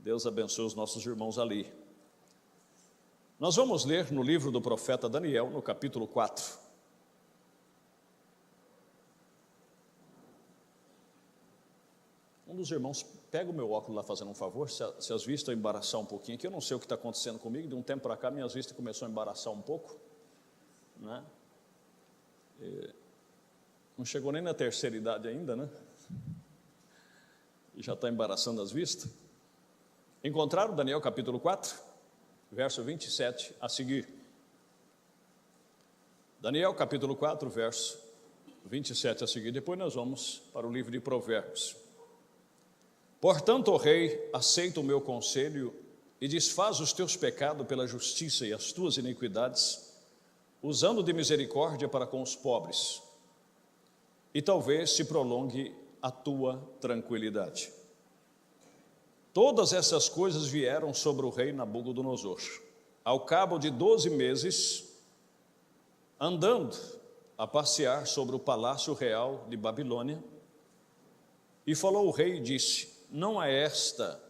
Deus abençoe os nossos irmãos ali. Nós vamos ler no livro do profeta Daniel, no capítulo 4. Um dos irmãos, pega o meu óculos lá fazendo um favor, se as vistas embaraçar um pouquinho aqui, eu não sei o que está acontecendo comigo, de um tempo para cá minhas vistas começaram a embaraçar um pouco, né? Não chegou nem na terceira idade ainda, né? E já está embaraçando as vistas. Encontraram Daniel capítulo 4, verso 27 a seguir. Daniel capítulo 4, verso 27 a seguir. Depois nós vamos para o livro de Provérbios. Portanto, ó rei, aceita o meu conselho e desfaz os teus pecados pela justiça e as tuas iniquidades, usando de misericórdia para com os pobres, e talvez se prolongue a tua tranquilidade. Todas essas coisas vieram sobre o rei Nabucodonosor, ao cabo de 12 meses, andando a passear sobre o palácio real de Babilônia, e falou o rei e disse: não é esta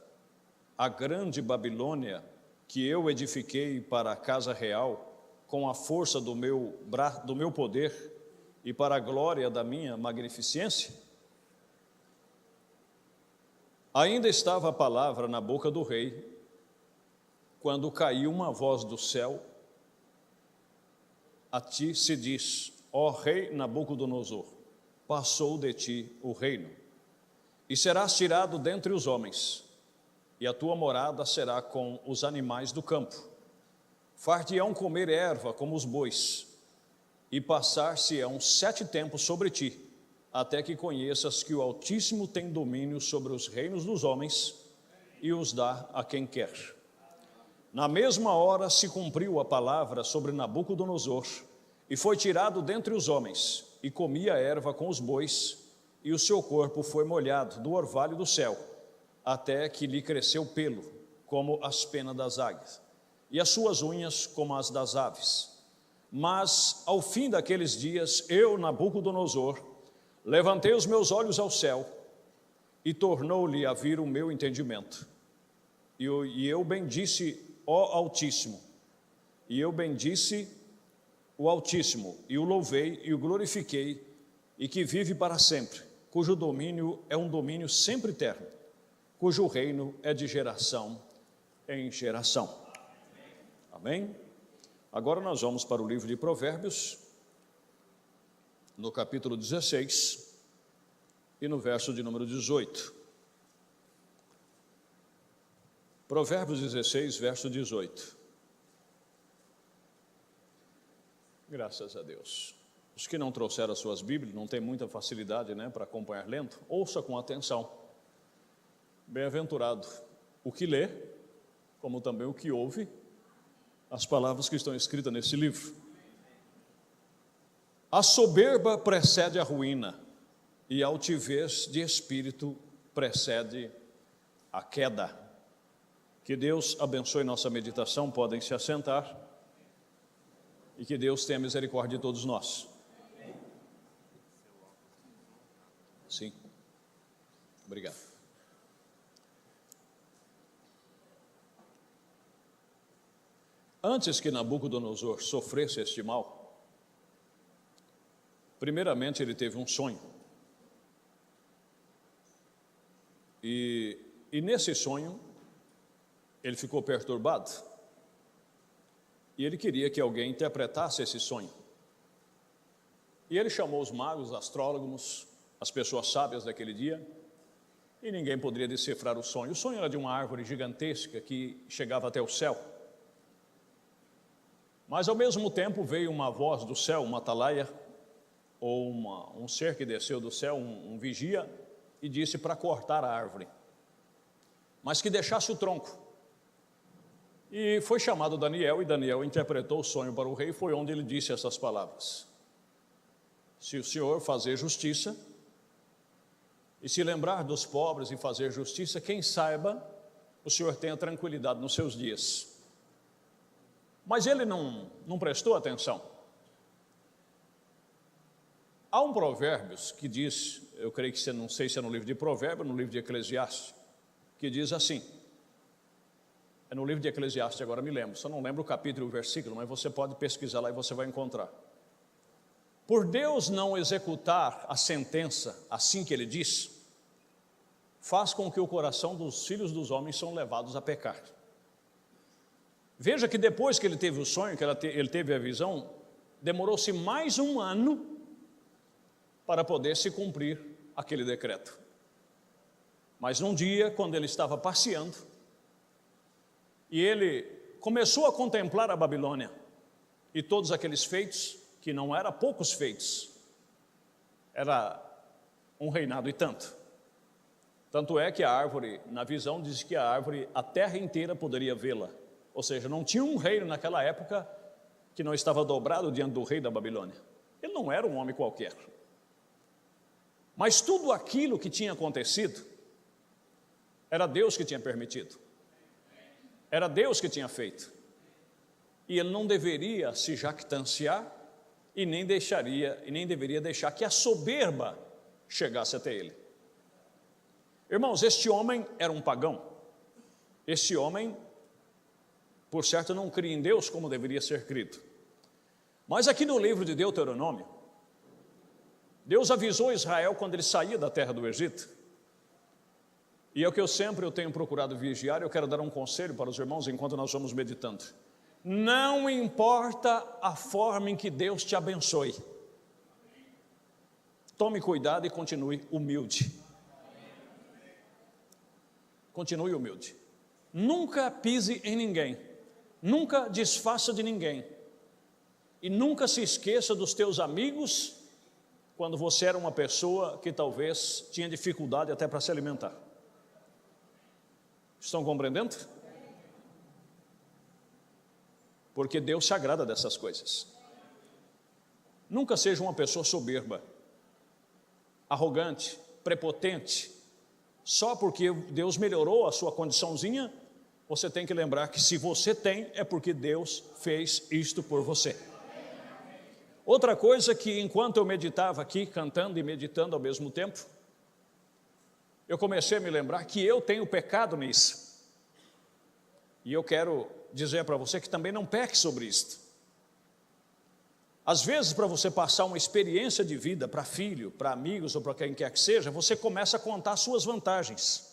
a grande Babilônia que eu edifiquei para a casa real com a força do meu poder e para a glória da minha magnificência? Ainda estava a palavra na boca do rei, quando caiu uma voz do céu: a ti se diz, ó rei Nabucodonosor, passou de ti o reino, e serás tirado dentre os homens, e a tua morada será com os animais do campo. Far-te-ão comer erva como os bois, e passar-se-ão 7 tempos sobre ti, até que conheças que o Altíssimo tem domínio sobre os reinos dos homens e os dá a quem quer. Na mesma hora se cumpriu a palavra sobre Nabucodonosor, e foi tirado dentre os homens, e comia erva com os bois, e o seu corpo foi molhado do orvalho do céu, até que lhe cresceu pelo, como as penas das águias, e as suas unhas como as das aves. Mas, ao fim daqueles dias, eu, Nabucodonosor, levantei os meus olhos ao céu, e tornou-lhe a vir o meu entendimento. E eu bendisse, ó Altíssimo, e eu bendisse o Altíssimo, e o louvei e o glorifiquei, e que vive para sempre, cujo domínio é um domínio sempre eterno, cujo reino é de geração em geração. Amém? Agora nós vamos para o livro de Provérbios, no capítulo 16 e no verso de número 18. Provérbios 16, verso 18. Graças a Deus. Os que não trouxeram as suas Bíblias, não tem muita facilidade, né, para acompanhar lendo, ouça com atenção. Bem-aventurado o que lê, como também o que ouve as palavras que estão escritas nesse livro. A soberba precede a ruína, e a altivez de espírito precede a queda. Que Deus abençoe nossa meditação, podem se assentar, e que Deus tenha misericórdia de todos nós. Sim, obrigado. Antes que Nabucodonosor sofresse este mal, primeiramente ele teve um sonho, e nesse sonho ele ficou perturbado, e ele queria que alguém interpretasse esse sonho, e ele chamou os magos, astrólogos, as pessoas sábias daquele dia, e ninguém poderia decifrar o sonho. O sonho era de uma árvore gigantesca que chegava até o céu, mas ao mesmo tempo veio uma voz do céu, uma atalaia, ou um ser que desceu do céu, um vigia, e disse para cortar a árvore, mas que deixasse o tronco. E foi chamado Daniel, e Daniel interpretou o sonho para o rei, foi onde ele disse essas palavras: se o Senhor fazer justiça, e se lembrar dos pobres e fazer justiça, quem saiba, o Senhor tenha tranquilidade nos seus dias. Mas ele não prestou atenção. Há um Provérbios que diz, eu creio que não sei se é no livro de Provérbios, no livro de Eclesiastes, que diz assim: É no livro de Eclesiastes, agora me lembro, só não lembro o capítulo e o versículo, mas você pode pesquisar lá e você vai encontrar. Por Deus não executar a sentença assim que Ele diz, faz com que o coração dos filhos dos homens são levados a pecar. Veja que depois que ele teve o sonho, que ele teve a visão, demorou-se mais um ano para poder se cumprir aquele decreto. Mas num dia, quando ele estava passeando, e ele começou a contemplar a Babilônia e todos aqueles feitos, que não eram poucos feitos, era um reinado e tanto. Tanto é que a árvore, na visão, diz que a árvore, a terra inteira poderia vê-la. Ou seja, não tinha um reino naquela época que não estava dobrado diante do rei da Babilônia. Ele não era um homem qualquer. Mas tudo aquilo que tinha acontecido, era Deus que tinha permitido. Era Deus que tinha feito. E ele não deveria se jactanciar e nem deveria deixar que a soberba chegasse até ele. Irmãos, este homem era um pagão. Este homem, por certo, não cria em Deus como deveria ser crido. Mas aqui no livro de Deuteronômio, Deus avisou Israel quando ele saía da terra do Egito. E é o que eu tenho procurado vigiar. Eu quero dar um conselho para os irmãos enquanto nós vamos meditando. Não importa a forma em que Deus te abençoe, tome cuidado e continue humilde. Continue humilde. Nunca pise em ninguém, nunca desfaça de ninguém, e nunca se esqueça dos teus amigos quando você era uma pessoa que talvez tinha dificuldade até para se alimentar. Estão compreendendo? Porque Deus se agrada dessas coisas. Nunca seja uma pessoa soberba, arrogante, prepotente. Só porque Deus melhorou a sua condiçãozinha, você tem que lembrar que se você tem, é porque Deus fez isto por você. Outra coisa que enquanto eu meditava aqui, cantando e meditando ao mesmo tempo, eu comecei a me lembrar que eu tenho pecado nisso. E eu quero dizer para você que também não peque sobre isto. Às vezes, para você passar uma experiência de vida para filho, para amigos ou para quem quer que seja, você começa a contar as suas vantagens.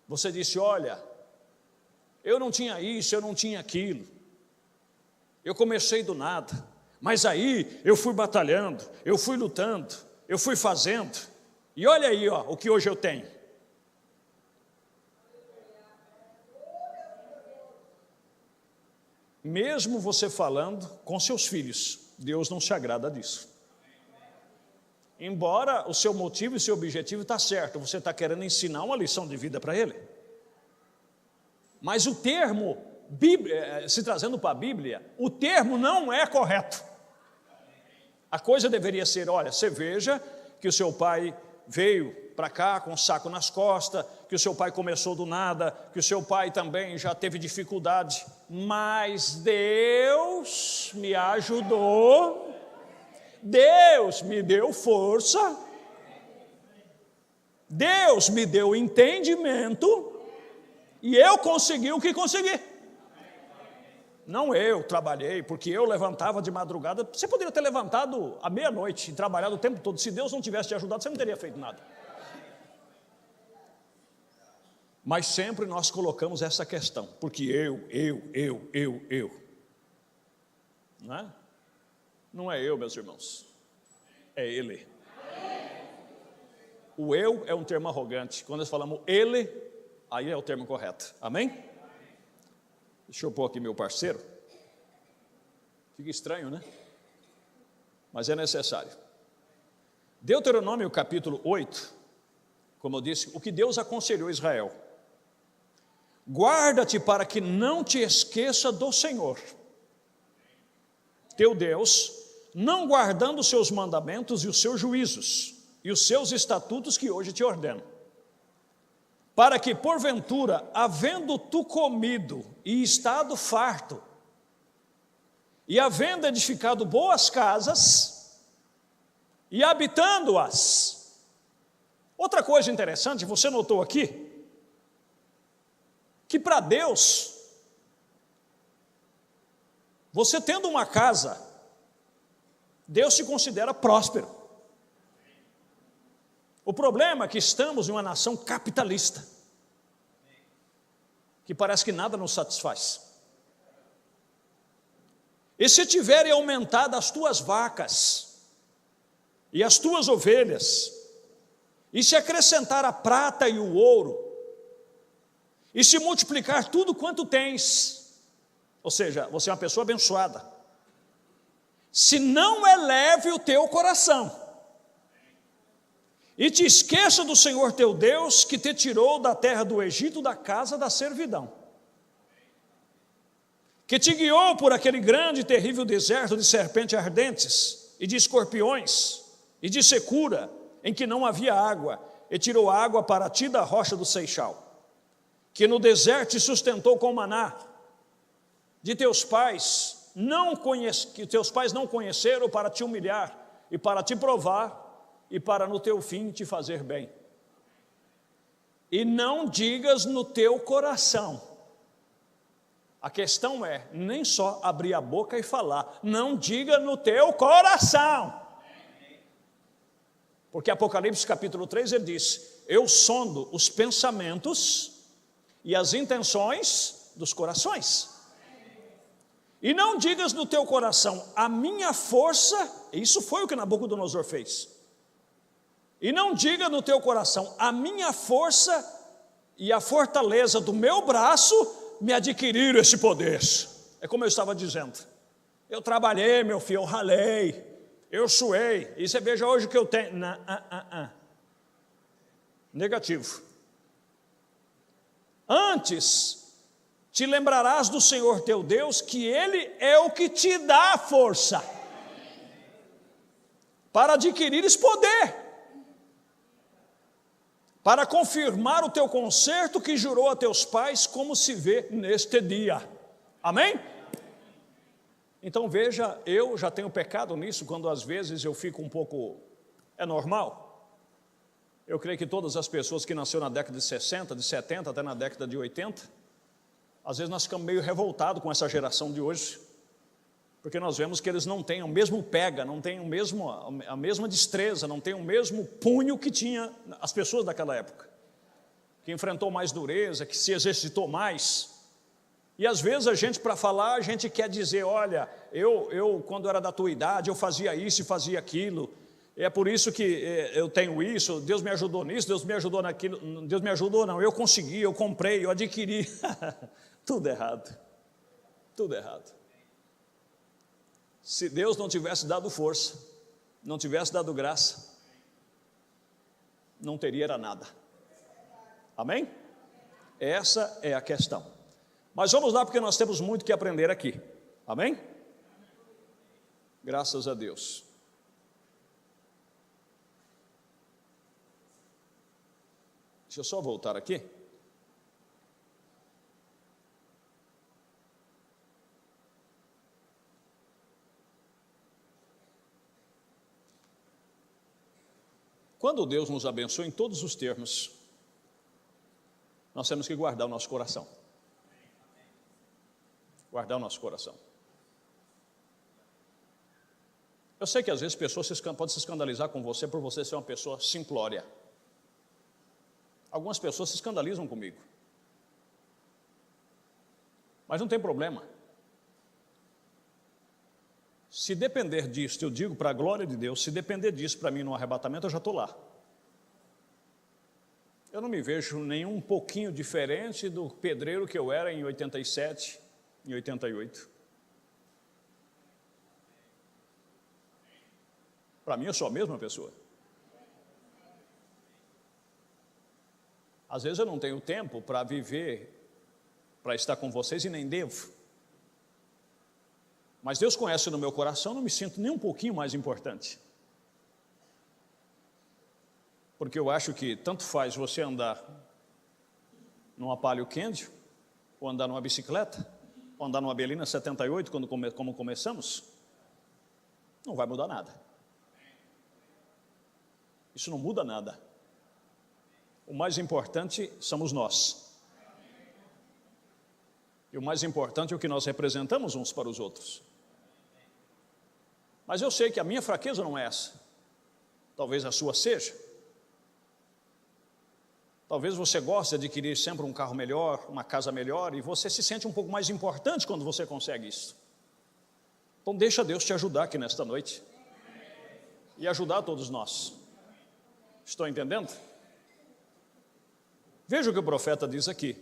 Você disse, olha, eu não tinha isso, eu não tinha aquilo. Eu comecei do nada, mas aí eu fui batalhando, eu fui lutando, eu fui fazendo. E olha aí, ó, o que hoje eu tenho. Mesmo você falando com seus filhos, Deus não se agrada disso. Embora o seu motivo e seu objetivo está certo, você está querendo ensinar uma lição de vida para ele. Mas o termo, se trazendo para a Bíblia, o termo não é correto. A coisa deveria ser, olha, você veja que o seu pai veio para cá com um saco nas costas, que o seu pai começou do nada, que o seu pai também já teve dificuldade, mas Deus me ajudou, Deus me deu força, Deus me deu entendimento, e eu consegui o que consegui. Não eu trabalhei, porque eu levantava de madrugada. Você poderia ter levantado à meia-noite e trabalhado o tempo todo. Se Deus não tivesse te ajudado, você não teria feito nada. Mas sempre nós colocamos essa questão, porque eu. Não é? Não é eu, meus irmãos, é ele. O eu é um termo arrogante. Quando nós falamos ele, aí é o termo correto. Amém? Deixa eu pôr aqui meu parceiro. Fica estranho, né? Mas é necessário. Deuteronômio capítulo 8, como eu disse, o que Deus aconselhou Israel. Guarda-te para que não te esqueça do Senhor, teu Deus, não guardando os seus mandamentos e os seus juízos, e os seus estatutos que hoje te ordeno. Para que, porventura, havendo tu comido e estado farto, e havendo edificado boas casas, e habitando-as. Outra coisa interessante, você notou aqui, que para Deus, você tendo uma casa, Deus se considera próspero. O problema é que estamos em uma nação capitalista, que parece que nada nos satisfaz. E se tiverem aumentado as tuas vacas e as tuas ovelhas, e se acrescentar a prata e o ouro, e se multiplicar tudo quanto tens, ou seja, você é uma pessoa abençoada, se não eleve o teu coração, e te esqueça do Senhor teu Deus, que te tirou da terra do Egito, da casa da servidão, que te guiou por aquele grande e terrível deserto de serpentes ardentes, e de escorpiões, e de secura, em que não havia água, e tirou água para ti da rocha do Seixal, que no deserto te sustentou com maná, que teus pais não conheceram, para te humilhar, e para te provar, e para no teu fim te fazer bem. E não digas no teu coração. A questão é, nem só abrir a boca e falar, não diga no teu coração. Porque Apocalipse capítulo 3 ele diz, eu sondo os pensamentos e as intenções dos corações. E não digas no teu coração, a minha força, isso foi o que Nabucodonosor fez. E não diga no teu coração, a minha força e a fortaleza do meu braço me adquiriram esse poder. É como eu estava dizendo, eu trabalhei, meu filho, eu ralei, eu suei, e você veja hoje o que eu tenho. Negativo. Antes, te lembrarás do Senhor teu Deus, que Ele é o que te dá a força para adquirires poder, para confirmar o teu concerto que jurou a teus pais, como se vê neste dia. Amém? Então veja, eu já tenho pecado nisso, quando às vezes eu fico um pouco, é normal. Eu creio que todas as pessoas que nasceram na década de 60, de 70, até na década de 80, às vezes nós ficamos meio revoltados com essa geração de hoje, porque nós vemos que eles não têm o mesmo pega, não têm a mesma destreza, não têm o mesmo punho que tinha as pessoas daquela época, que enfrentou mais dureza, que se exercitou mais. E às vezes a gente, para falar, a gente quer dizer, olha, eu quando era da tua idade, eu fazia isso e fazia aquilo, é por isso que eu tenho isso, Deus me ajudou nisso, Deus me ajudou naquilo, Deus me ajudou não, eu consegui, eu comprei, eu adquiri. Tudo errado, tudo errado. Se Deus não tivesse dado força, não tivesse dado graça, não teria era nada. Amém? Essa é a questão. Mas vamos lá, porque nós temos muito que aprender aqui. Amém? Graças a Deus. Deixa eu só voltar aqui. Quando Deus nos abençoa em todos os termos, nós temos que guardar o nosso coração. Guardar o nosso coração. Eu sei que às vezes pessoas podem se escandalizar com você por você ser uma pessoa simplória. Algumas pessoas se escandalizam comigo. Mas não tem problema. Se depender disso, eu digo para a glória de Deus, se depender disso para mim no arrebatamento, eu já estou lá. Eu não me vejo nem um pouquinho diferente do pedreiro que eu era em 87, em 88. Para mim, eu sou a mesma pessoa. Às vezes eu não tenho tempo para viver, para estar com vocês e nem devo. Mas Deus conhece no meu coração, não me sinto nem um pouquinho mais importante. Porque eu acho que tanto faz você andar numa Palio Candy, ou andar numa bicicleta, ou andar numa Belina 78, como começamos, não vai mudar nada. Isso não muda nada. O mais importante somos nós. E o mais importante é o que nós representamos uns para os outros. Mas eu sei que a minha fraqueza não é essa. Talvez a sua seja. Talvez você goste de adquirir sempre um carro melhor, uma casa melhor, e você se sente um pouco mais importante quando você consegue isso. Então deixa Deus te ajudar aqui nesta noite. E ajudar todos nós. Estão entendendo? Veja o que o profeta diz aqui.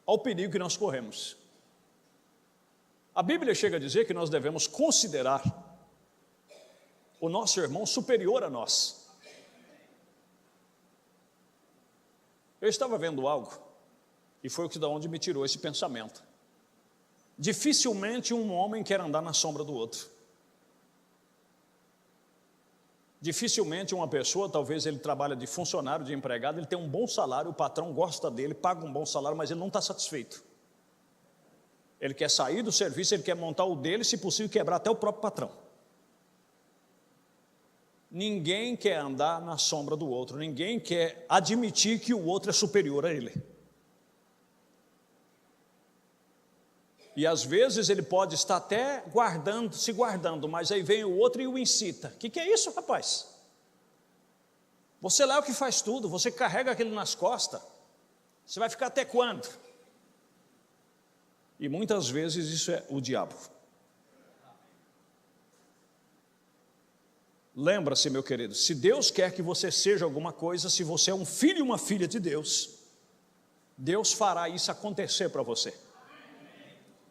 Ao perigo que nós corremos. A Bíblia chega a dizer que nós devemos considerar o nosso irmão superior a nós. Eu estava vendo algo, e foi o que da onde me tirou esse pensamento. Dificilmente um homem quer andar na sombra do outro. Dificilmente uma pessoa, talvez ele trabalha de funcionário, de empregado, ele tem um bom salário, o patrão gosta dele, paga um bom salário, mas ele não está satisfeito. Ele quer sair do serviço, ele quer montar o dele, se possível quebrar até o próprio patrão. Ninguém quer andar na sombra do outro, ninguém quer admitir que o outro é superior a ele. E às vezes ele pode estar até se guardando, mas aí vem o outro e o incita. O que é isso, rapaz? Você lá é o que faz tudo, você carrega aquilo nas costas. Você vai ficar até quando? E muitas vezes isso é o diabo. Lembra-se, meu querido, se Deus quer que você seja alguma coisa, se você é um filho e uma filha de Deus, Deus fará isso acontecer para você.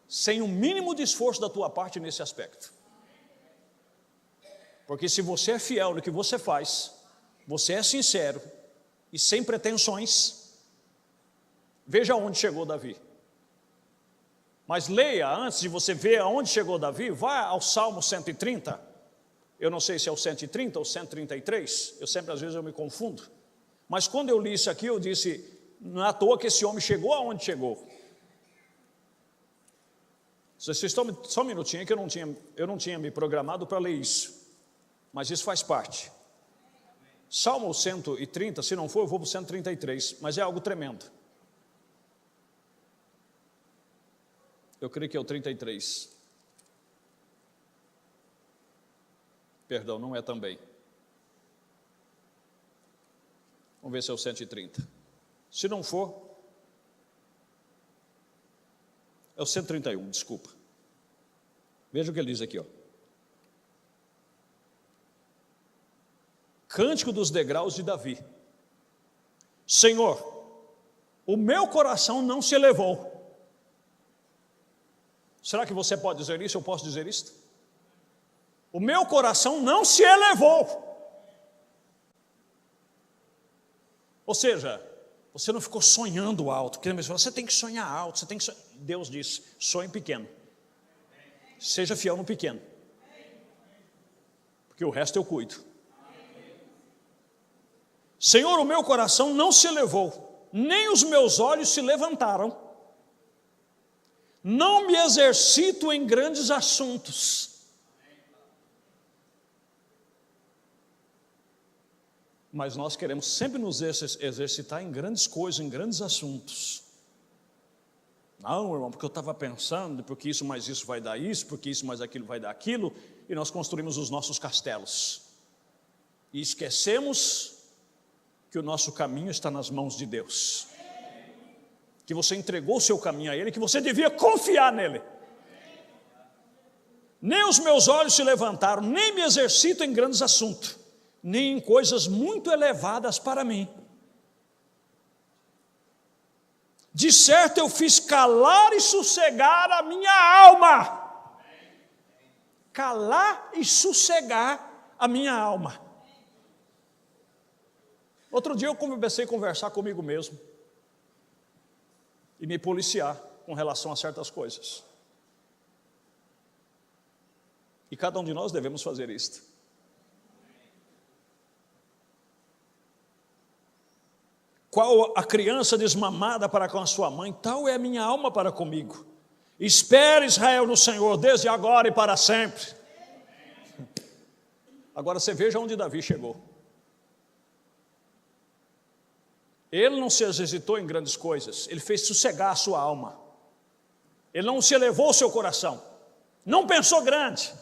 Sem o mínimo de esforço da tua parte nesse aspecto. Porque se você é fiel no que você faz, você é sincero e sem pretensões, veja aonde chegou Davi. Mas leia, antes de você ver aonde chegou Davi, vá ao Salmo 130, eu não sei se é o 130 ou 133, às vezes eu me confundo, mas quando eu li isso aqui, eu disse, não é à toa que esse homem chegou aonde chegou. Vocês estão, só um minutinho, que eu não tinha me programado para ler isso, mas isso faz parte. Salmo 130, se não for, eu vou para o 133, mas é algo tremendo. Eu creio que é o 33. Perdão, não é também. Vamos ver se é o 130. Se não for, é o 131, desculpa. Veja o que ele diz aqui, ó. Cântico dos degraus de Davi. Senhor, o meu coração não se elevou. Será que você pode dizer isso? Eu posso dizer isso? O meu coração não se elevou. Ou seja, você não ficou sonhando alto, porque você tem que sonhar alto, Deus disse, sonhe pequeno. Seja fiel no pequeno. Porque o resto eu cuido. Senhor, o meu coração não se elevou, nem os meus olhos se levantaram. Não me exercito em grandes assuntos. Mas nós queremos sempre nos exercitar em grandes coisas, em grandes assuntos. Não, irmão, porque eu estava pensando, porque isso mais isso vai dar isso, porque isso mais aquilo vai dar aquilo, e nós construímos os nossos castelos. E esquecemos que o nosso caminho está nas mãos de Deus. Que você entregou o seu caminho a Ele, que você devia confiar nele. Nem os meus olhos se levantaram, nem me exercito em grandes assuntos, nem em coisas muito elevadas para mim. De certo eu fiz calar e sossegar a minha alma. Calar e sossegar a minha alma. Outro dia eu comecei a conversar comigo mesmo e me policiar com relação a certas coisas. E cada um de nós devemos fazer isto. Qual a criança desmamada para com a sua mãe, tal é a minha alma para comigo. Espere, Israel, no Senhor, desde agora e para sempre. Agora você veja onde Davi chegou. Ele não se exercitou em grandes coisas, ele fez sossegar a sua alma. Ele não se elevou ao seu coração, não pensou grande,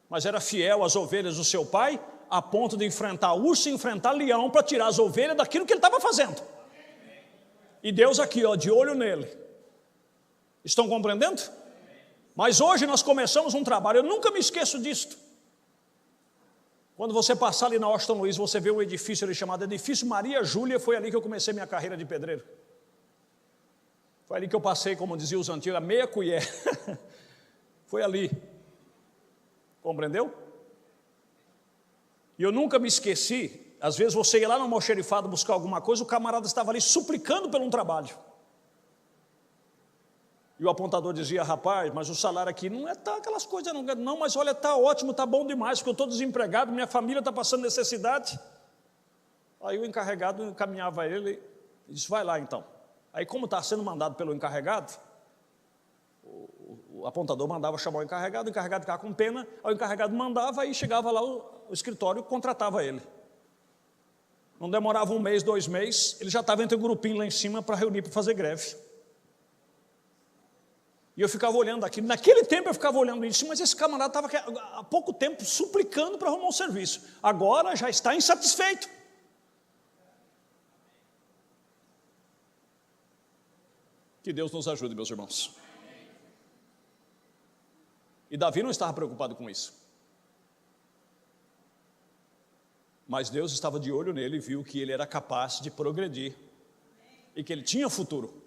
mas era fiel às ovelhas do seu pai, a ponto de enfrentar urso e enfrentar leão para tirar as ovelhas daquilo que ele estava fazendo. E Deus aqui, ó, de olho nele. Estão compreendendo? Mas hoje nós começamos um trabalho, eu nunca me esqueço disto. Quando você passar ali na Washington Luiz, você vê um edifício ali chamado Edifício Maria Júlia, foi ali que eu comecei minha carreira de pedreiro. Foi ali que eu passei, como diziam os antigos, a meia colher. Foi ali. Compreendeu? E eu nunca me esqueci, às vezes você ia lá no almoxerifado buscar alguma coisa, o camarada estava ali suplicando por um trabalho. E o apontador dizia, rapaz, mas o salário aqui não é tá aquelas coisas, não, mas olha, está ótimo, está bom demais, porque eu estou desempregado, minha família está passando necessidade. Aí o encarregado encaminhava ele e disse, vai lá então. Aí como está sendo mandado pelo encarregado, o apontador mandava chamar o encarregado ficava com pena, aí o encarregado mandava, aí chegava lá o escritório, contratava ele. Não demorava 1 mês, 2 meses, ele já estava entre o grupinho lá em cima para reunir, para fazer greve. E eu ficava olhando aquilo, naquele tempo eu ficava olhando isso, mas esse camarada estava há pouco tempo suplicando para arrumar um serviço, agora já está insatisfeito. Que Deus nos ajude, meus irmãos. E Davi não estava preocupado com isso. Mas Deus estava de olho nele e viu que ele era capaz de progredir e que ele tinha futuro.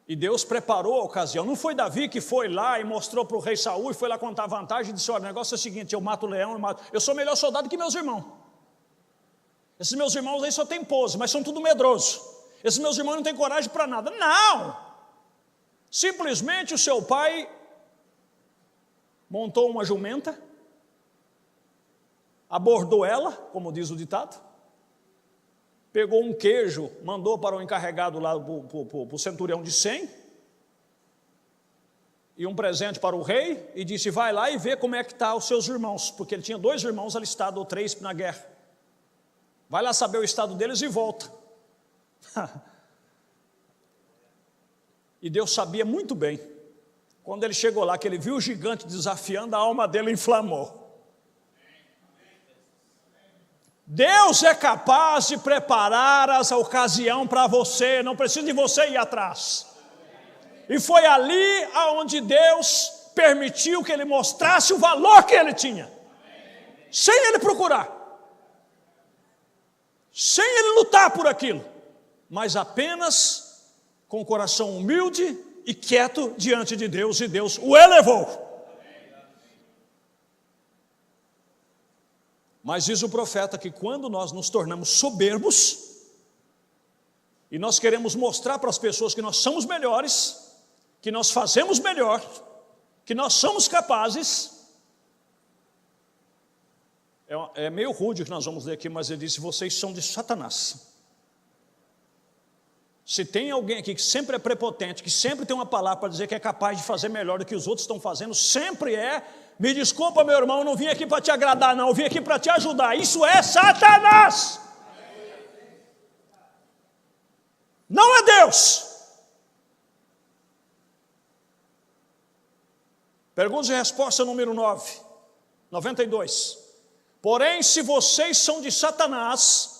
E Deus preparou a ocasião. Não foi Davi que foi lá e mostrou para o rei Saul e foi lá contar vantagem e disse, olha, o negócio é o seguinte, eu mato o leão, eu sou melhor soldado que meus irmãos. Esses meus irmãos aí só tem pose, mas são tudo medrosos. Esses meus irmãos não têm coragem para nada. Não! Simplesmente o seu pai montou uma jumenta, abordou ela, como diz o ditado, pegou um queijo, mandou para o encarregado lá, para o centurião de 100, e um presente para o rei, e disse, vai lá e vê como é que estão os seus irmãos, porque ele tinha 2 irmãos alistados, ou 3 na guerra. Vai lá saber o estado deles e volta. E Deus sabia muito bem, quando ele chegou lá, que ele viu o gigante desafiando, a alma dele inflamou. Deus é capaz de preparar essa ocasião para você, não precisa de você ir atrás. E foi ali aonde Deus permitiu que ele mostrasse o valor que ele tinha, sem ele procurar, sem ele lutar por aquilo, mas apenas com o coração humilde e quieto diante de Deus, e Deus o elevou. Mas diz o profeta que quando nós nos tornamos soberbos, e nós queremos mostrar para as pessoas que nós somos melhores, que nós fazemos melhor, que nós somos capazes, é meio rude o que nós vamos ler aqui, mas ele disse, vocês são de Satanás. Se tem alguém aqui que sempre é prepotente, que sempre tem uma palavra para dizer que é capaz de fazer melhor do que os outros estão fazendo, sempre me desculpa meu irmão, eu não vim aqui para te agradar não, eu vim aqui para te ajudar, isso é Satanás, não é Deus. Perguntas e resposta número 92. Porém, se vocês são de Satanás,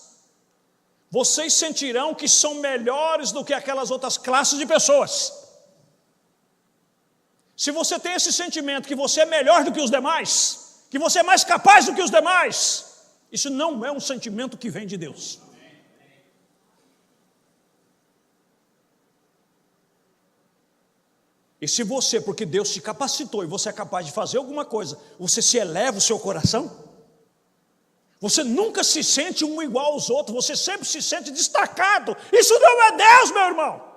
vocês sentirão que são melhores do que aquelas outras classes de pessoas. Se você tem esse sentimento que você é melhor do que os demais, que você é mais capaz do que os demais, isso não é um sentimento que vem de Deus. E se você, porque Deus te capacitou e você é capaz de fazer alguma coisa, você se eleva o seu coração, você nunca se sente um igual aos outros, você sempre se sente destacado. Isso não é Deus, meu irmão.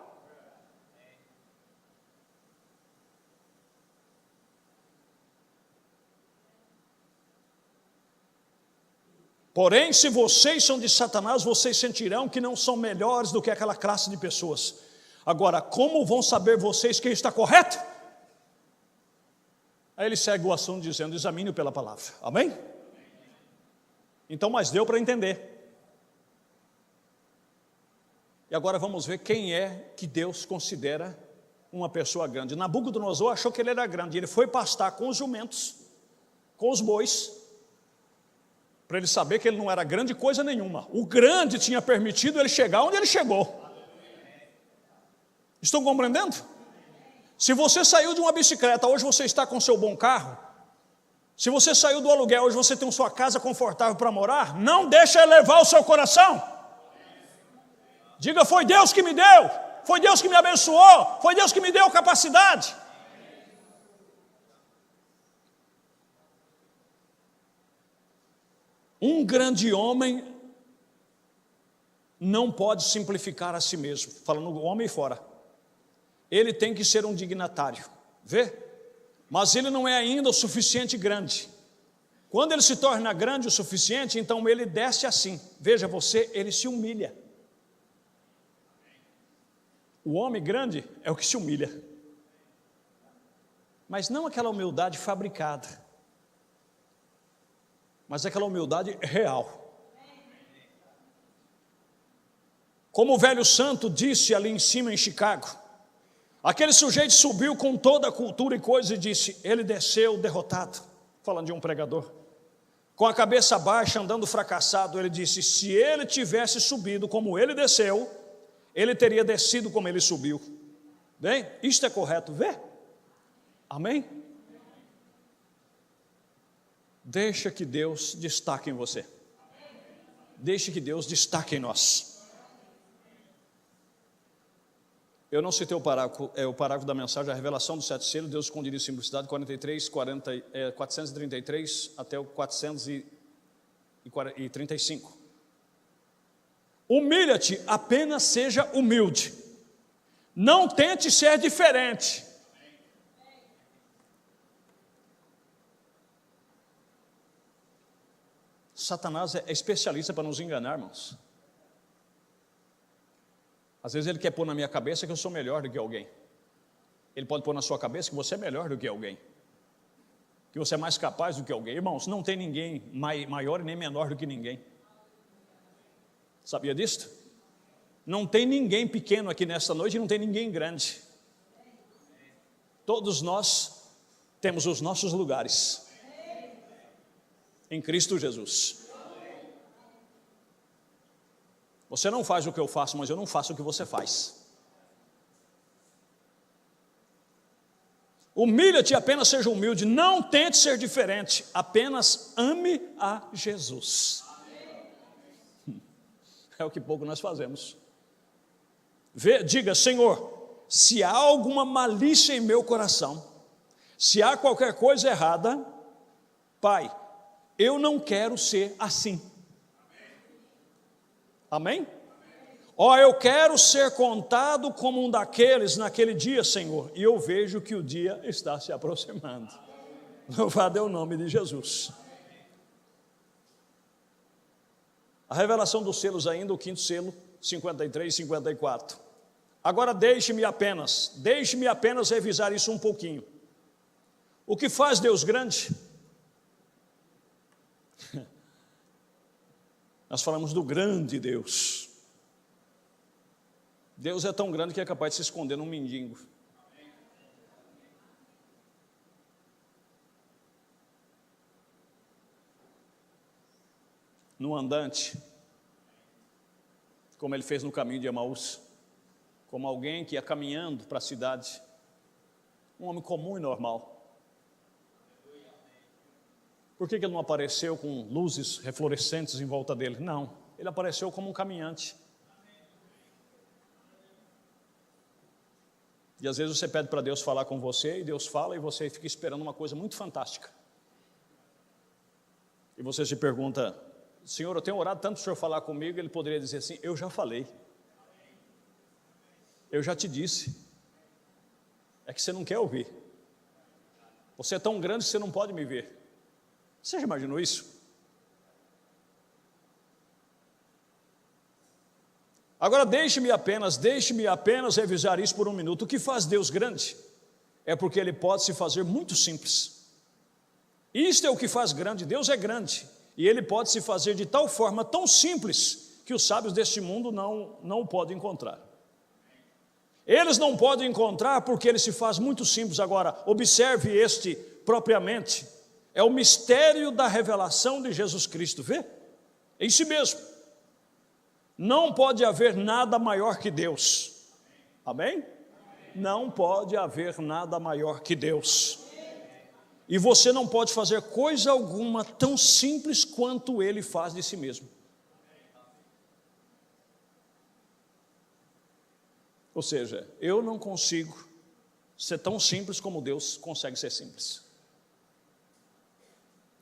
Porém, se vocês são de Satanás, vocês sentirão que não são melhores do que aquela classe de pessoas. Agora, como vão saber vocês que está correto? Aí ele segue o assunto dizendo, examine-o pela palavra. Amém? Então, mas deu para entender. E agora vamos ver quem é que Deus considera uma pessoa grande. Nabucodonosor achou que ele era grande. Ele foi pastar com os jumentos, com os bois, para ele saber que ele não era grande coisa nenhuma. O grande tinha permitido ele chegar onde ele chegou. Estão compreendendo? Se você saiu de uma bicicleta, hoje você está com seu bom carro. Se você saiu do aluguel, hoje você tem sua casa confortável para morar. Não deixa ele levar o seu coração. Diga, foi Deus que me deu. Foi Deus que me abençoou. Foi Deus que me deu capacidade. Um grande homem não pode simplificar a si mesmo. Falando do homem fora. Ele tem que ser um dignatário. Vê? Mas ele não é ainda o suficiente grande. Quando ele se torna grande o suficiente, então ele desce assim. Veja você, ele se humilha. O homem grande é o que se humilha. Mas não aquela humildade fabricada, mas aquela humildade real. Como o velho santo disse ali em cima em Chicago, aquele sujeito subiu com toda a cultura e coisa e disse, ele desceu derrotado, falando de um pregador, com a cabeça baixa, andando fracassado. Ele disse, se ele tivesse subido como ele desceu, ele teria descido como ele subiu. Bem, isto é correto, vê? Amém? Deixa que Deus destaque em você. Deixa que Deus destaque em nós. Eu não citei o parágrafo, é o parágrafo da mensagem, a revelação dos 7 selos, Deus escondido em simplicidade, 433 até o 435. Humilha-te, apenas seja humilde. Não tente ser diferente. Satanás é especialista para nos enganar, irmãos. Às vezes ele quer pôr na minha cabeça que eu sou melhor do que alguém. Ele pode pôr na sua cabeça que você é melhor do que alguém, que você é mais capaz do que alguém. Irmãos, não tem ninguém maior e nem menor do que ninguém. Sabia disto? Não tem ninguém pequeno aqui nesta noite e não tem ninguém grande. Todos nós temos os nossos lugares em Cristo Jesus. Você não faz o que eu faço, mas eu não faço o que você faz. Humilha-te, apenas seja humilde. Não tente ser diferente, apenas ame a Jesus. É o que pouco nós fazemos. Diga, Senhor, se há alguma malícia em meu coração, se há qualquer coisa errada, Pai, eu não quero ser assim. Amém? Eu quero ser contado como um daqueles naquele dia, Senhor, e eu vejo que o dia está se aproximando. Louvado é o nome de Jesus. A revelação dos selos ainda, o 5º selo, 53 e 54. Agora deixe-me apenas revisar isso um pouquinho. O que faz Deus grande? Nós falamos do grande Deus. Deus é tão grande que é capaz de se esconder num mendigo. Num andante, como ele fez no caminho de Emaús, como alguém que ia caminhando para a cidade, um homem comum e normal. Por que ele não apareceu com luzes reflorescentes em volta dele? Não, ele apareceu como um caminhante. E às vezes você pede para Deus falar com você, e Deus fala, e você fica esperando uma coisa muito fantástica. E você se pergunta, Senhor, eu tenho orado tanto para o Senhor falar comigo. Ele poderia dizer assim, eu já falei, eu já te disse, é que você não quer ouvir. Você é tão grande que você não pode me ver. Você já imaginou isso? Agora deixe-me apenas revisar isso por um minuto. O que faz Deus grande? É porque Ele pode se fazer muito simples. Isto é o que faz grande. Deus é grande e Ele pode se fazer de tal forma tão simples que os sábios deste mundo não o podem encontrar. Eles não podem encontrar porque ele se faz muito simples. Agora, observe este propriamente. É o mistério da revelação de Jesus Cristo, vê? Em si mesmo. Não pode haver nada maior que Deus. Amém? Não pode haver nada maior que Deus. E você não pode fazer coisa alguma tão simples quanto Ele faz de si mesmo. Ou seja, eu não consigo ser tão simples como Deus consegue ser simples.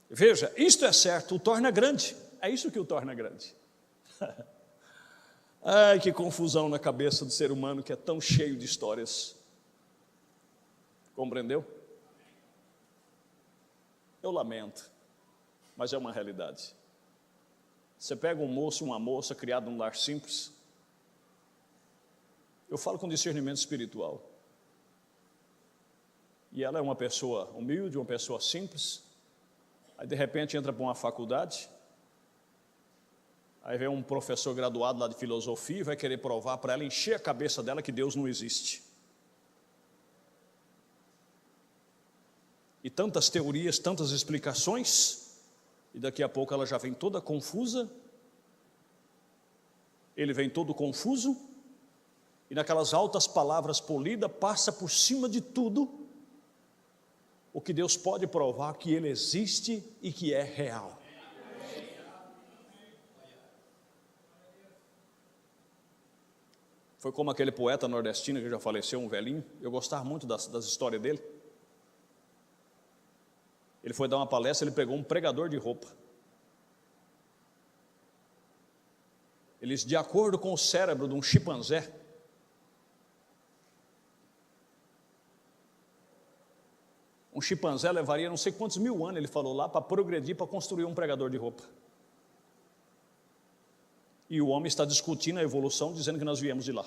Veja, isto é certo, o torna grande. É isso que o torna grande. Ai, que confusão na cabeça do ser humano que é tão cheio de histórias. Compreendeu? Eu lamento, mas é uma realidade. Você pega um moço, uma moça criada num lar simples. Eu falo com discernimento espiritual. E ela é uma pessoa humilde, uma pessoa simples. Aí de repente entra para uma faculdade. Aí vem um professor graduado lá de filosofia e vai querer provar para ela, encher a cabeça dela que Deus não existe. E tantas teorias, tantas explicações, e daqui a pouco ela já vem toda confusa, ele vem todo confuso, e naquelas altas palavras polidas, passa por cima de tudo, o que Deus pode provar que Ele existe e que é real. Foi como aquele poeta nordestino que já faleceu, um velhinho. Eu gostava muito das histórias dele. Ele foi dar uma palestra, ele pegou um pregador de roupa. Eles, de acordo com o cérebro de um chimpanzé, um chimpanzé levaria não sei quantos mil anos, ele falou lá, para progredir, para construir um pregador de roupa. E o homem está discutindo a evolução, dizendo que nós viemos de lá.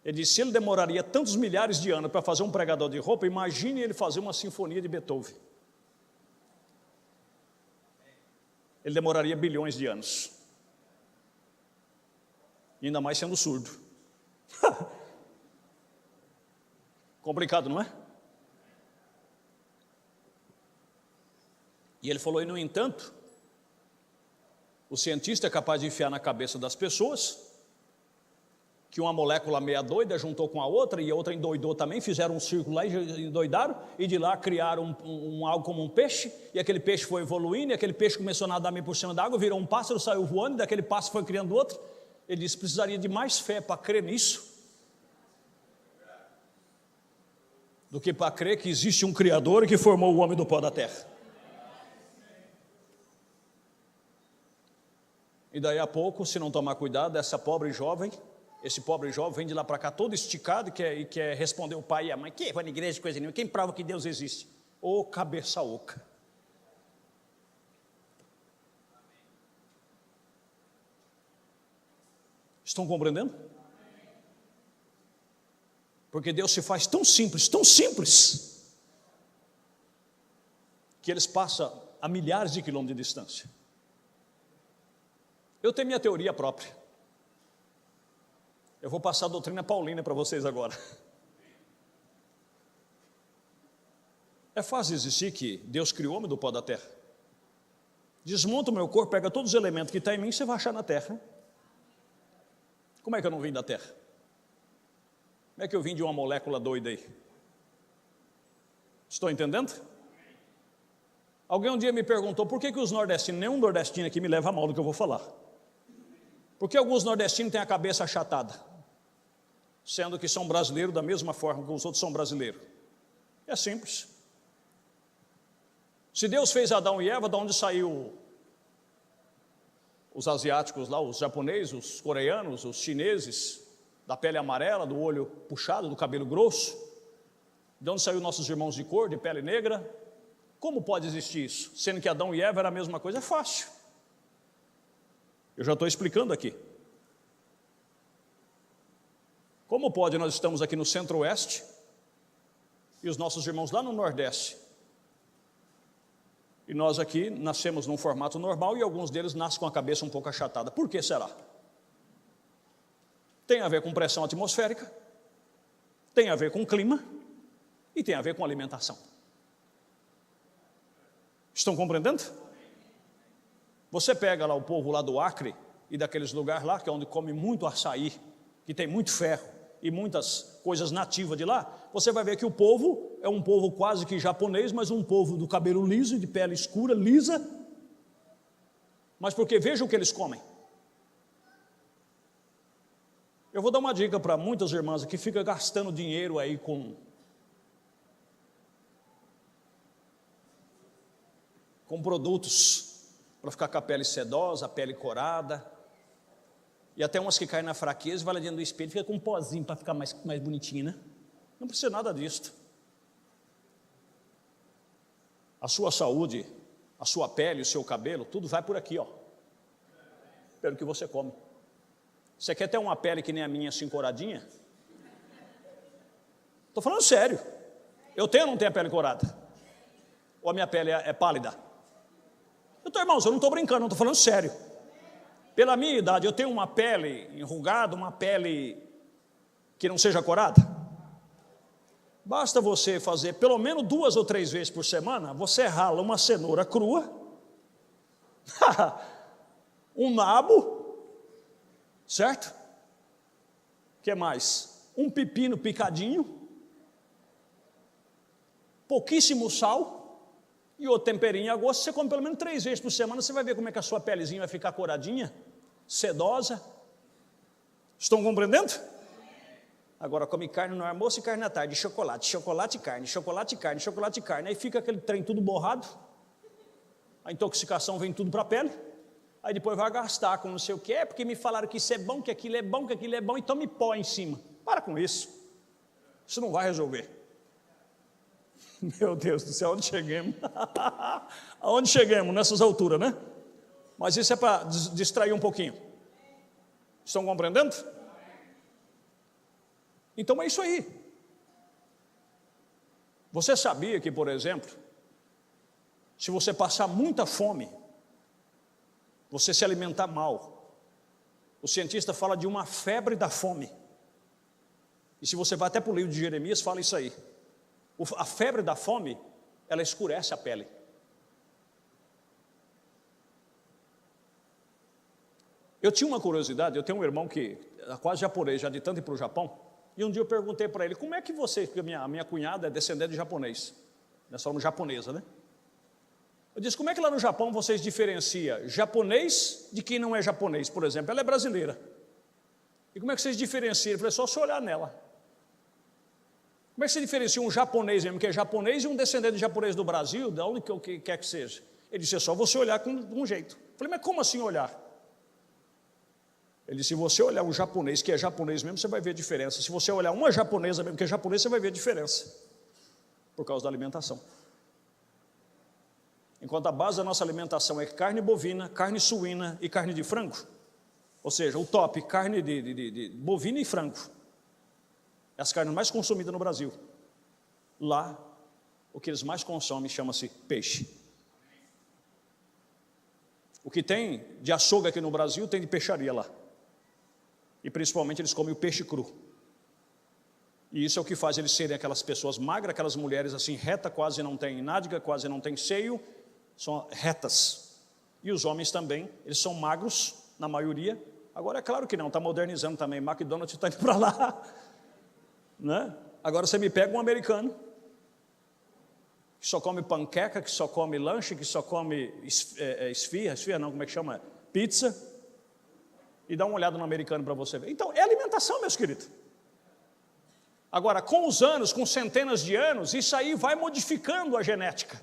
Ele disse, se ele demoraria tantos milhares de anos para fazer um pregador de roupa, imagine ele fazer uma sinfonia de Beethoven. Ele demoraria bilhões de anos. E ainda mais sendo surdo. Complicado, não é? E ele falou, e no entanto, o cientista é capaz de enfiar na cabeça das pessoas que uma molécula meia doida juntou com a outra e a outra endoidou também, fizeram um círculo lá e endoidaram, e de lá criaram algo como um peixe, e aquele peixe foi evoluindo, e aquele peixe começou a nadar meio por cima da água, virou um pássaro, saiu voando, e daquele pássaro foi criando outro. Ele disse, precisaria de mais fé para crer nisso, do que para crer que existe um Criador que formou o homem do pó da terra. E daí a pouco, se não tomar cuidado, esse pobre jovem vem de lá para cá todo esticado e quer responder o pai e a mãe, que vai na igreja, coisa nenhuma, quem prova que Deus existe? Ô cabeça oca. Estão compreendendo? Porque Deus se faz tão simples, que eles passam a milhares de quilômetros de distância. Eu tenho minha teoria própria. Eu vou passar a doutrina paulina para vocês agora. É fácil existir que Deus criou o homem do pó da terra. Desmonta o meu corpo, pega todos os elementos que estão em mim, você vai achar na terra. Como é que eu não vim da terra? Como é que eu vim de uma molécula doida aí? Estou entendendo? Alguém um dia me perguntou, por que os nordestinos, nenhum nordestino aqui me leva a mal do que eu vou falar. Por que alguns nordestinos têm a cabeça achatada? Sendo que são brasileiros da mesma forma que os outros são brasileiros. É simples. Se Deus fez Adão e Eva, de onde saiu os asiáticos lá, os japoneses, os coreanos, os chineses, da pele amarela, do olho puxado, do cabelo grosso? De onde saiu nossos irmãos de cor, de pele negra? Como pode existir isso? Sendo que Adão e Eva era a mesma coisa? É fácil. Eu já estou explicando aqui. Como pode nós estamos aqui no centro-oeste e os nossos irmãos lá no nordeste? E nós aqui nascemos num formato normal e alguns deles nascem com a cabeça um pouco achatada. Por que será? Tem a ver com pressão atmosférica, tem a ver com clima e tem a ver com alimentação. Estão compreendendo? Você pega lá o povo lá do Acre e daqueles lugares lá, que é onde come muito açaí, que tem muito ferro e muitas coisas nativas de lá, você vai ver que o povo é um povo quase que japonês, mas um povo do cabelo liso, de pele escura, lisa, mas porque veja o que eles comem. Eu vou dar uma dica para muitas irmãs que ficam gastando dinheiro aí com produtos para ficar com a pele sedosa, a pele corada, e até umas que caem na fraqueza e vai lá dentro do espelho, fica com um pozinho para ficar mais bonitinho, né? Não precisa nada disso. A sua saúde, a sua pele, o seu cabelo, tudo vai por aqui, ó, pelo que você come. Você quer ter uma pele que nem a minha, assim, coradinha? Estou falando sério. Eu tenho ou não tenho a pele corada? Ou a minha pele é pálida? Irmãos, eu não estou brincando, não estou falando sério. Pela minha idade, eu tenho uma pele enrugada, uma pele que não seja corada. Basta você fazer pelo menos 2 ou 3 vezes por semana, você rala uma cenoura crua, um nabo, certo? O que mais? Um pepino picadinho, pouquíssimo sal e outro temperinho a gosto. Você come pelo menos 3 vezes por semana, você vai ver como é que a sua pelezinha vai ficar coradinha, sedosa. Estão compreendendo? Agora come carne no almoço e carne na tarde, chocolate, chocolate e carne, chocolate e carne, chocolate e carne. Aí fica aquele trem tudo borrado, a intoxicação vem tudo para a pele. Aí depois vai gastar com não sei o que, porque me falaram que isso é bom, que aquilo é bom, que aquilo é bom, e tome pó em cima. Para com isso. Isso não vai resolver. Meu Deus do céu, onde chegamos? Aonde chegamos nessas alturas, né? Mas isso é para distrair um pouquinho. Estão compreendendo? Então é isso aí. Você sabia que, por exemplo, se você passar muita fome, você se alimentar mal, o cientista fala de uma febre da fome. E se você vai até para o livro de Jeremias, fala isso aí. A febre da fome, ela escurece a pele. Eu tinha uma curiosidade, eu tenho um irmão que é quase japonês, já de tanto ir para o Japão, e um dia eu perguntei para ele, como é que você, porque a minha cunhada é descendente de japonês, nós somos japonesa, né? Eu disse, como é que lá no Japão vocês diferenciam japonês de quem não é japonês? Por exemplo, ela é brasileira. E como é que vocês diferenciam? Eu falei, só se olhar nela. Como é que você diferencia um japonês mesmo, que é japonês, e um descendente de japonês do Brasil, de onde quer que seja? Ele disse, é só você olhar com um jeito. Eu falei, mas como assim olhar? Ele disse, se você olhar um japonês que é japonês mesmo, você vai ver a diferença. Se você olhar uma japonesa mesmo que é japonês, você vai ver a diferença. Por causa da alimentação. Enquanto a base da nossa alimentação é carne bovina, carne suína e carne de frango, ou seja, o top, carne de bovina e frango, é as carnes mais consumidas no Brasil. Lá, o que eles mais consomem chama-se peixe. O que tem de açougue aqui no Brasil, tem de peixaria lá. E principalmente eles comem o peixe cru. E isso é o que faz eles serem aquelas pessoas magras, aquelas mulheres assim, reta, quase não tem nádega, quase não tem seio, são retas. E os homens também, eles são magros, na maioria. Agora é claro que não, está modernizando também, McDonald's está indo para lá. Né? Agora você me pega um americano, que só come panqueca, que só come lanche, que só come esfirra não, como é que chama? Pizza. E dá uma olhada no americano para você ver. Então, é alimentação, meus queridos. Agora, com os anos, com centenas de anos, isso aí vai modificando a genética.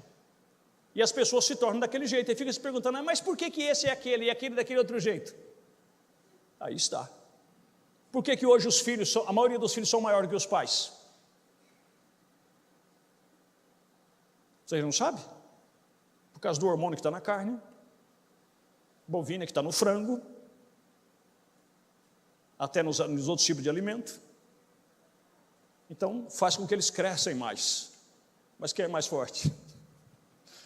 E as pessoas se tornam daquele jeito. E fica se perguntando, mas por que esse é aquele e aquele daquele outro jeito? Aí está. Por que hoje os filhos, a maioria dos filhos são maiores que os pais? Vocês não sabem? Por causa do hormônio que está na carne, bovina que está no frango, até nos outros tipos de alimento. Então, faz com que eles cresçam mais. Mas quem é mais forte?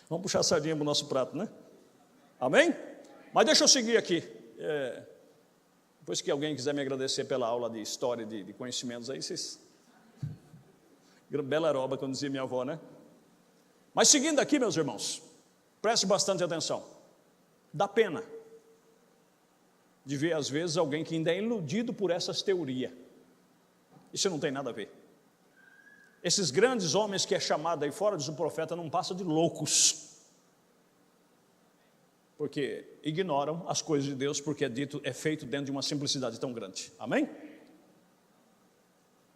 Vamos puxar a sardinha para o nosso prato, né? Amém? Mas deixa eu seguir aqui. Depois que alguém quiser me agradecer pela aula de história, de conhecimentos aí, vocês Bela aroba, como dizia minha avó, né? Mas seguindo aqui, meus irmãos, preste bastante atenção. Dá pena de ver, às vezes, alguém que ainda é iludido por essas teorias. Isso não tem nada a ver. Esses grandes homens que é chamado aí fora, diz o profeta, não passam de loucos. Porque ignoram as coisas de Deus, porque é feito dentro de uma simplicidade tão grande. Amém?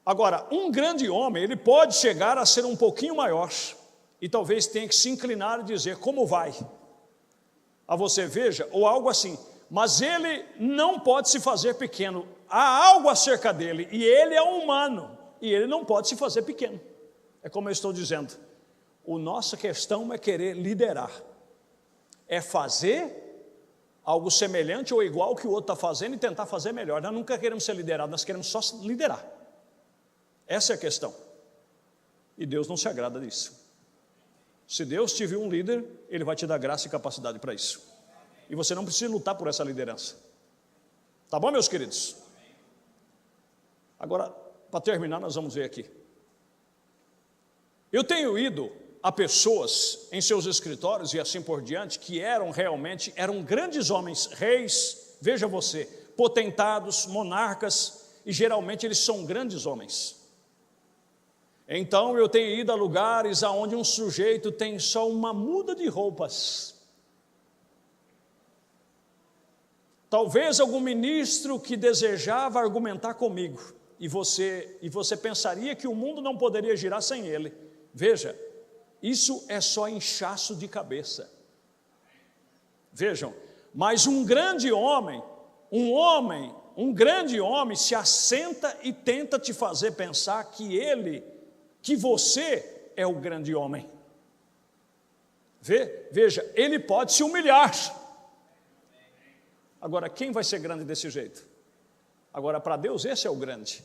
Agora, um grande homem, ele pode chegar a ser um pouquinho maior, e talvez tenha que se inclinar e dizer, como vai? A você veja, ou algo assim, mas ele não pode se fazer pequeno, há algo acerca dele, e ele é humano, e ele não pode se fazer pequeno. É como eu estou dizendo, a nossa questão é querer liderar, é fazer algo semelhante ou igual que o outro está fazendo e tentar fazer melhor. Nós nunca queremos ser liderados, nós queremos só liderar. Essa é a questão. E Deus não se agrada disso. Se Deus te viu um líder, Ele vai te dar graça e capacidade para isso. E você não precisa lutar por essa liderança. Tá bom, meus queridos? Agora, para terminar, nós vamos ver aqui. Eu tenho ido a pessoas em seus escritórios e assim por diante, que eram grandes homens, reis, veja você, potentados, monarcas, e geralmente eles são grandes homens. Então eu tenho ido a lugares onde um sujeito tem só uma muda de roupas. Talvez algum ministro que desejava argumentar comigo, e você pensaria que o mundo não poderia girar sem ele. Veja, isso é só inchaço de cabeça. Vejam, mas um grande homem se assenta e tenta te fazer pensar que você é o grande homem. Veja, ele pode se humilhar. Agora, quem vai ser grande desse jeito? Agora, para Deus, esse é o grande.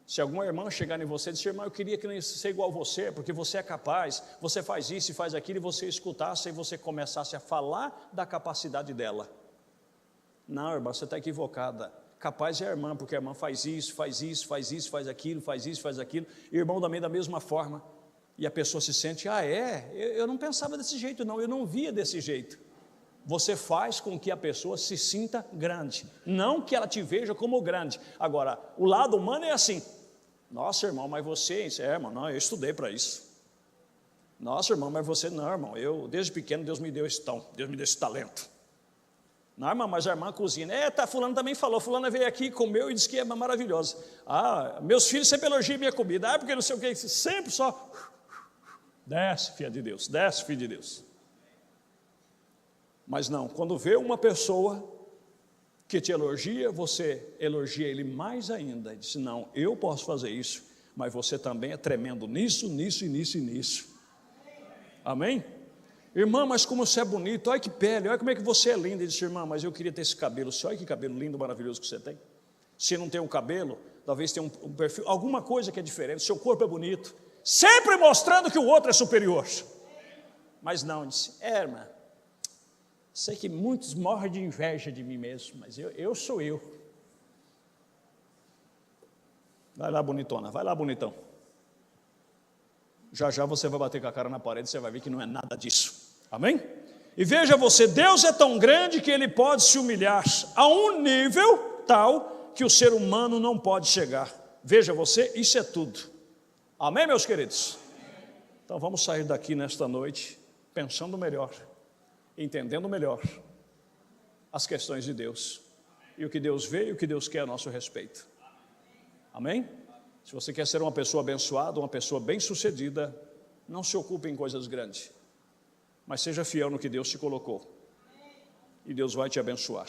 Se alguma irmã chegar em você e dizer, irmã, eu queria que não fosse igual a você, porque você é capaz, você faz isso e faz aquilo, e você escutasse e você começasse a falar da capacidade dela. Não, irmã, você está equivocada. Capaz é a irmã, porque a irmã faz isso, faz aquilo, faz isso, faz aquilo, e o irmão também da mesma forma. E a pessoa se sente, eu não pensava desse jeito não, eu não via desse jeito. Você faz com que a pessoa se sinta grande, não que ela te veja como grande. Agora, o lado humano é assim, nossa irmão, mas você, irmão, não, eu estudei para isso. Nossa irmão, mas você, não irmão, eu desde pequeno Deus me deu esse dom, Deus me deu esse talento. Não irmão, mas a irmã cozinha, fulano também falou, fulano veio aqui, comeu e disse que é maravilhosa. Meus filhos sempre elogiam minha comida, porque não sei o que, sempre só, desce filha de Deus, desce filho de Deus. Mas não, quando vê uma pessoa que te elogia, você elogia ele mais ainda. E diz, não, eu posso fazer isso, mas você também é tremendo nisso, nisso e nisso e nisso. Amém? Irmã, mas como você é bonito, olha que pele, olha como é que você é linda. Ele disse, irmã, mas eu queria ter esse cabelo, olha que cabelo lindo, maravilhoso que você tem. Se não tem um cabelo, talvez tenha um perfil, alguma coisa que é diferente, seu corpo é bonito, sempre mostrando que o outro é superior. Mas não, disse, irmã, sei que muitos morrem de inveja de mim mesmo, mas eu sou eu. Vai lá, bonitona, vai lá, bonitão. Já já você vai bater com a cara na parede, você vai ver que não é nada disso. Amém? E veja você, Deus é tão grande que Ele pode se humilhar a um nível tal que o ser humano não pode chegar. Veja você, isso é tudo. Amém, meus queridos? Então vamos sair daqui nesta noite pensando melhor, entendendo melhor as questões de Deus e o que Deus vê e o que Deus quer a nosso respeito. Amém? Se você quer ser uma pessoa abençoada, uma pessoa bem-sucedida, não se ocupe em coisas grandes, mas seja fiel no que Deus te colocou, e Deus vai te abençoar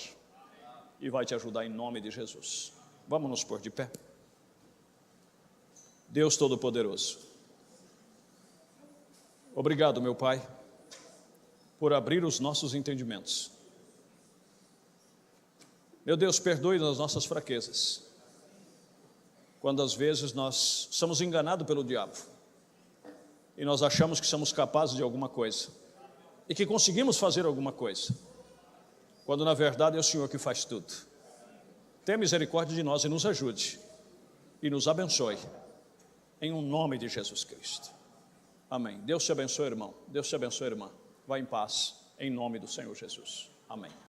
e vai te ajudar em nome de Jesus. Vamos nos pôr de pé. Deus Todo-Poderoso, obrigado, meu Pai, por abrir os nossos entendimentos. Meu Deus, perdoe as nossas fraquezas, quando às vezes nós somos enganados pelo diabo, e nós achamos que somos capazes de alguma coisa, e que conseguimos fazer alguma coisa, quando na verdade é o Senhor que faz tudo. Tenha misericórdia de nós e nos ajude, e nos abençoe, em um nome de Jesus Cristo. Amém. Deus te abençoe, irmão. Deus te abençoe, irmã. Vá em paz, em nome do Senhor Jesus. Amém.